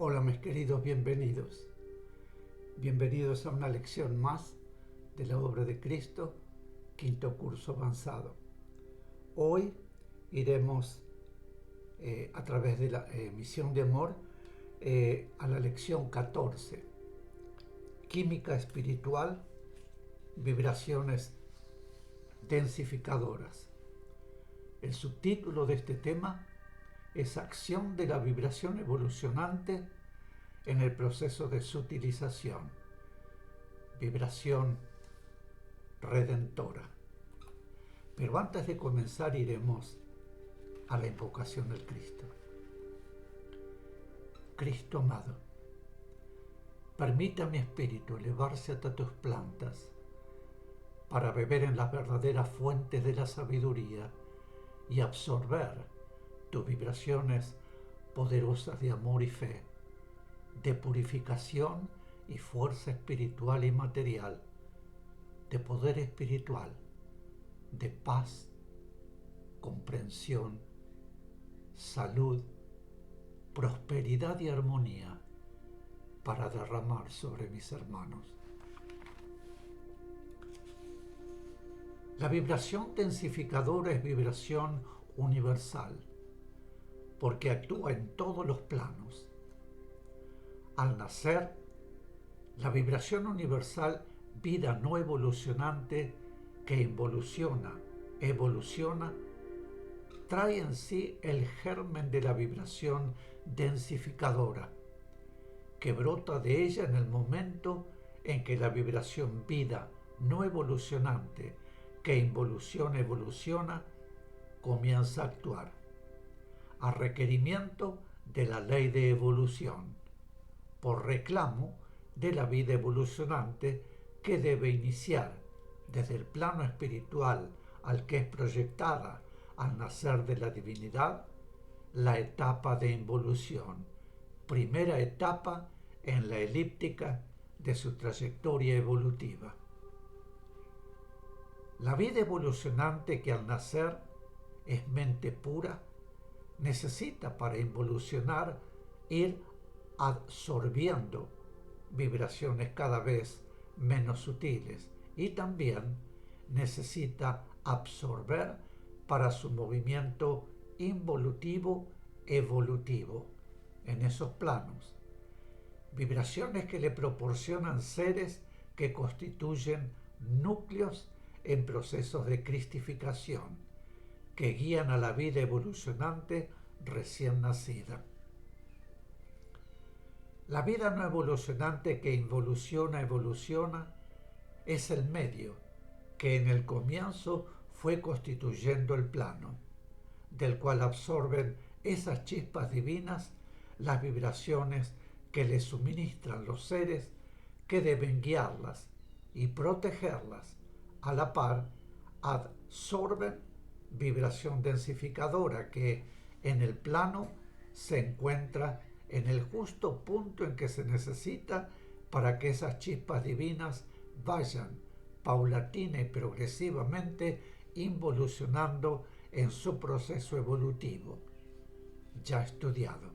Hola mis queridos, bienvenidos. Bienvenidos a una lección más de la obra de Cristo, quinto curso avanzado. Hoy iremos a través de la misión de amor a la lección 14, química espiritual, vibraciones densificadoras. El subtítulo de este tema es Acción de la vibración evolucionante en el proceso de sutilización, vibración redentora. Pero antes de comenzar iremos a la invocación del Cristo. Cristo amado, permita a mi espíritu elevarse hasta tus plantas para beber en las verdaderas fuentes de la sabiduría y absorber tus vibraciones poderosas de amor y fe, de purificación y fuerza espiritual y material, de poder espiritual, de paz, comprensión, salud, prosperidad y armonía para derramar sobre mis hermanos. La vibración densificadora es vibración universal porque actúa en todos los planos. Al nacer, la vibración universal, vida no evolucionante que evoluciona, trae en sí el germen de la vibración densificadora, que brota de ella en el momento en que la vibración vida no evolucionante que evoluciona, comienza a actuar, a requerimiento de la ley de evolución, por reclamo de la vida evolucionante que debe iniciar desde el plano espiritual al que es proyectada al nacer de la divinidad, la etapa de involución, primera etapa en la elíptica de su trayectoria evolutiva. La vida evolucionante que al nacer es mente pura, necesita para involucionar ir absorbiendo vibraciones cada vez menos sutiles y también necesita absorber para su movimiento involutivo evolutivo en esos planos. Vibraciones que le proporcionan seres que constituyen núcleos en procesos de cristificación, que guían a la vida evolucionante recién nacida. La vida no evolucionante que evoluciona, es el medio que en el comienzo fue constituyendo el plano, del cual absorben esas chispas divinas las vibraciones que les suministran los seres que deben guiarlas y protegerlas. A la par, absorben vibración densificadora que en el plano se encuentra en el justo punto en que se necesita para que esas chispas divinas vayan paulatina y progresivamente involucionando en su proceso evolutivo, ya estudiado.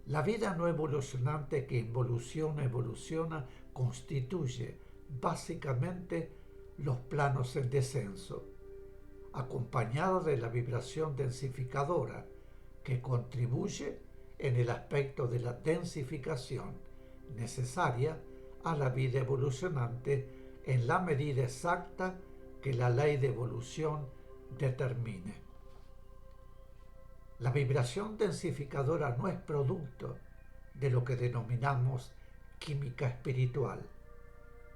La vida no evolucionante que evoluciona, constituye básicamente los planos en descenso, acompañado de la vibración densificadora que contribuye en el aspecto de la densificación necesaria a la vida evolucionante en la medida exacta que la ley de evolución determine. La vibración densificadora no es producto de lo que denominamos química espiritual,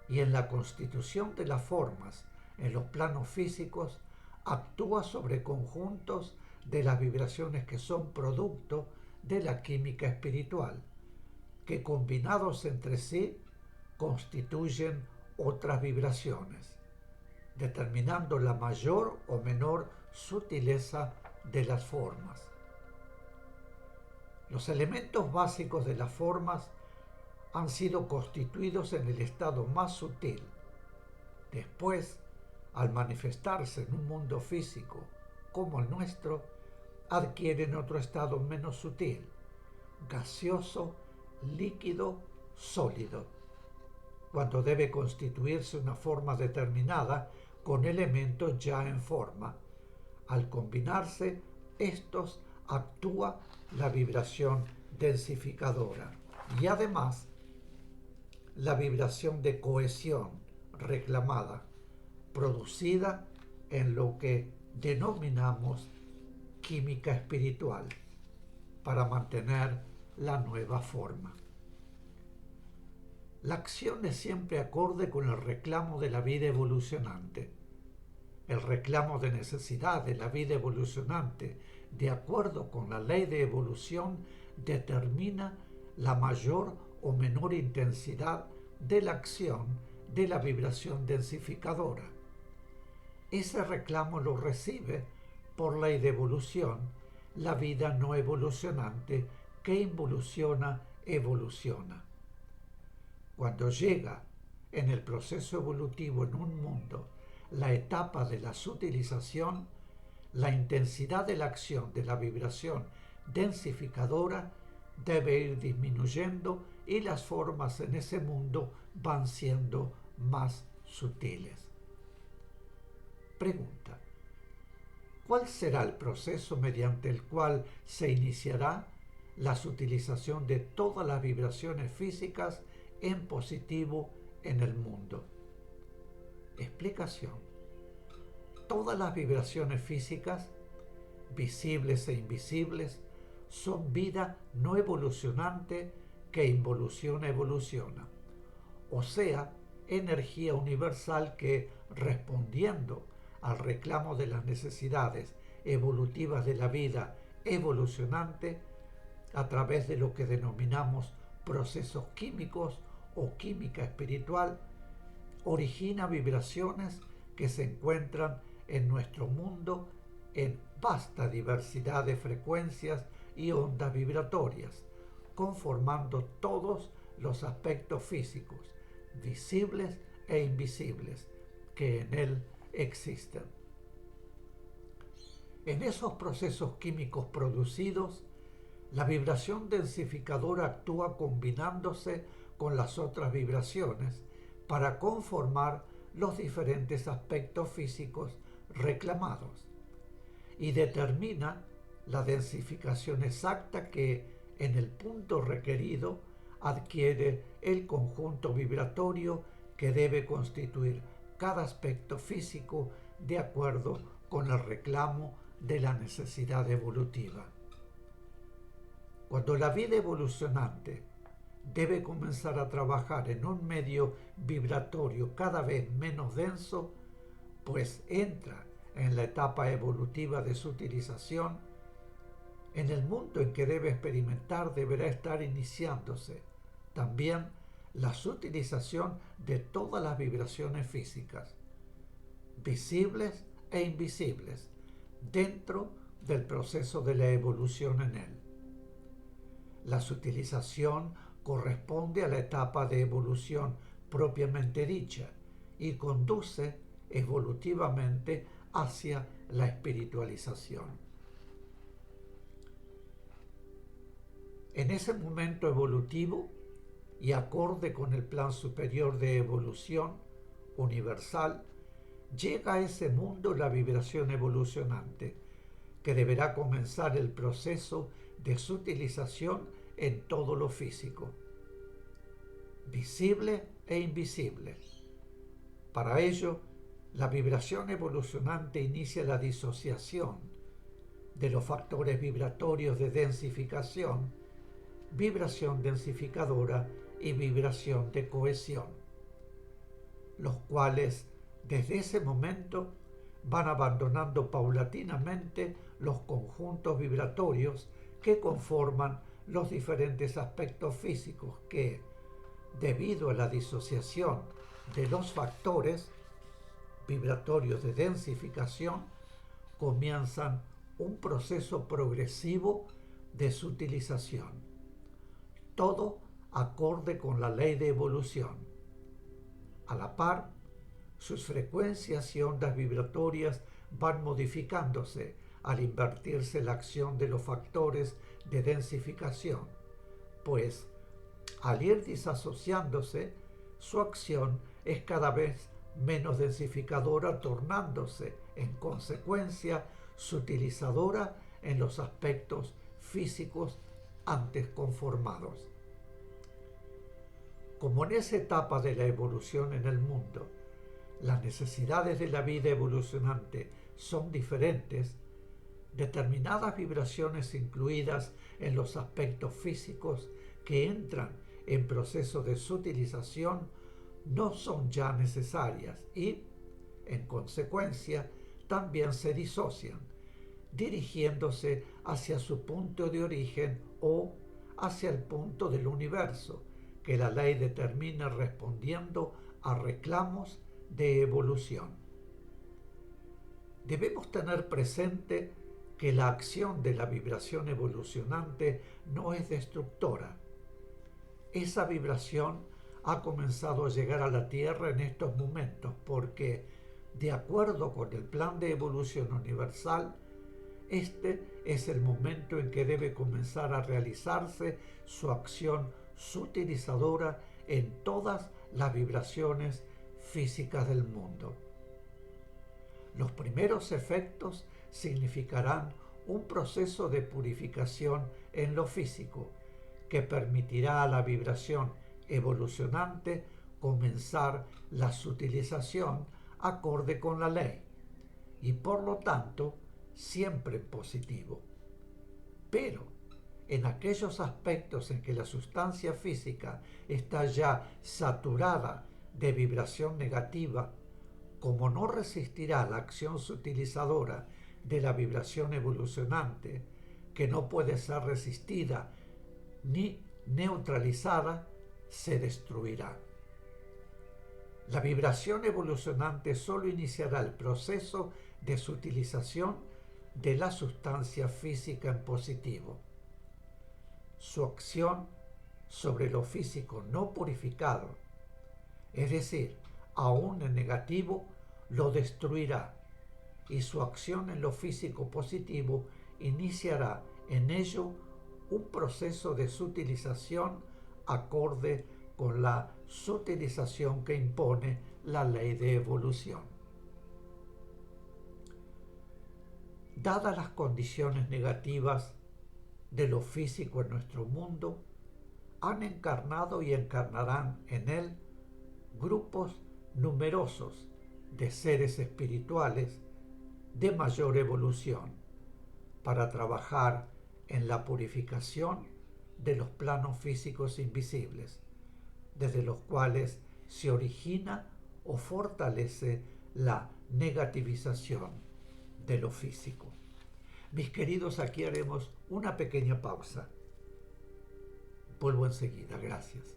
y en la constitución de las formas en los planos físicos actúa sobre conjuntos de las vibraciones que son producto de la química espiritual, que combinados entre sí constituyen otras vibraciones, determinando la mayor o menor sutileza de las formas. Los elementos básicos de las formas han sido constituidos en el estado más sutil. Después, al manifestarse en un mundo físico como el nuestro, adquieren otro estado menos sutil, gaseoso, líquido, sólido, cuando debe constituirse una forma determinada con elementos ya en forma. Al combinarse, estos actúa la vibración densificadora y además la vibración de cohesión reclamada, producida en lo que denominamos química espiritual, para mantener la nueva forma. La acción es siempre acorde con el reclamo de la vida evolucionante. El reclamo de necesidad de la vida evolucionante, de acuerdo con la ley de evolución, determina la mayor o menor intensidad de la acción de la vibración densificadora. Ese reclamo lo recibe, por ley de evolución, la vida no evolucionante que evoluciona. Cuando llega en el proceso evolutivo en un mundo la etapa de la sutilización, la intensidad de la acción de la vibración densificadora debe ir disminuyendo y las formas en ese mundo van siendo más sutiles. Pregunta: ¿cuál será el proceso mediante el cual se iniciará la sutilización de todas las vibraciones físicas en positivo en el mundo? Explicación: todas las vibraciones físicas, visibles e invisibles, son vida no evolucionante que evoluciona, o sea, energía universal que, respondiendo al reclamo de las necesidades evolutivas de la vida evolucionante, a través de lo que denominamos procesos químicos o química espiritual, origina vibraciones que se encuentran en nuestro mundo en vasta diversidad de frecuencias y ondas vibratorias, conformando todos los aspectos físicos, visibles e invisibles, que en él existen. En esos procesos químicos producidos, la vibración densificadora actúa combinándose con las otras vibraciones para conformar los diferentes aspectos físicos reclamados y determina la densificación exacta que, en el punto requerido, adquiere el conjunto vibratorio que debe constituir cada aspecto físico de acuerdo con el reclamo de la necesidad evolutiva. Cuando la vida evolucionante debe comenzar a trabajar en un medio vibratorio cada vez menos denso, pues entra en la etapa evolutiva de su utilización, en el mundo en que debe experimentar deberá estar iniciándose también la sutilización de todas las vibraciones físicas, visibles e invisibles, dentro del proceso de la evolución en él. La sutilización corresponde a la etapa de evolución propiamente dicha y conduce evolutivamente hacia la espiritualización. En ese momento evolutivo y acorde con el plan superior de evolución universal, llega a ese mundo la vibración evolucionante, que deberá comenzar el proceso de sutilización en todo lo físico, visible e invisible. Para ello, la vibración evolucionante inicia la disociación de los factores vibratorios de densificación, vibración densificadora y vibración de cohesión, los cuales desde ese momento van abandonando paulatinamente los conjuntos vibratorios que conforman los diferentes aspectos físicos que, debido a la disociación de los factores vibratorios de densificación, comienzan un proceso progresivo de sutilización, todo acorde con la ley de evolución. A la par, sus frecuencias y ondas vibratorias van modificándose al invertirse la acción de los factores de densificación, pues, al ir disasociándose, su acción es cada vez menos densificadora, tornándose, en consecuencia, sutilizadora en los aspectos físicos antes conformados. Como en esa etapa de la evolución en el mundo, las necesidades de la vida evolucionante son diferentes, determinadas vibraciones incluidas en los aspectos físicos que entran en proceso de sutilización no son ya necesarias y, en consecuencia, también se disocian, dirigiéndose hacia su punto de origen o hacia el punto del universo, que la ley determina respondiendo a reclamos de evolución. Debemos tener presente que la acción de la vibración evolucionante no es destructora. Esa vibración ha comenzado a llegar a la Tierra en estos momentos porque, de acuerdo con el plan de evolución universal, este es el momento en que debe comenzar a realizarse su acción sutilizadora en todas las vibraciones físicas del mundo. Los primeros efectos significarán un proceso de purificación en lo físico que permitirá a la vibración evolucionante comenzar la sutilización acorde con la ley y por lo tanto siempre positivo. Pero en aquellos aspectos en que la sustancia física está ya saturada de vibración negativa, como no resistirá la acción sutilizadora de la vibración evolucionante, que no puede ser resistida ni neutralizada, se destruirá. La vibración evolucionante solo iniciará el proceso de sutilización de la sustancia física en positivo. Su acción sobre lo físico no purificado, es decir, aún en negativo, lo destruirá, y su acción en lo físico positivo iniciará en ello un proceso de sutilización acorde con la sutilización que impone la ley de evolución. Dadas las condiciones negativas de lo físico en nuestro mundo, han encarnado y encarnarán en él grupos numerosos de seres espirituales de mayor evolución para trabajar en la purificación de los planos físicos invisibles, desde los cuales se origina o fortalece la negativización de lo físico. Mis queridos, aquí haremos una pequeña pausa. Vuelvo enseguida. Gracias.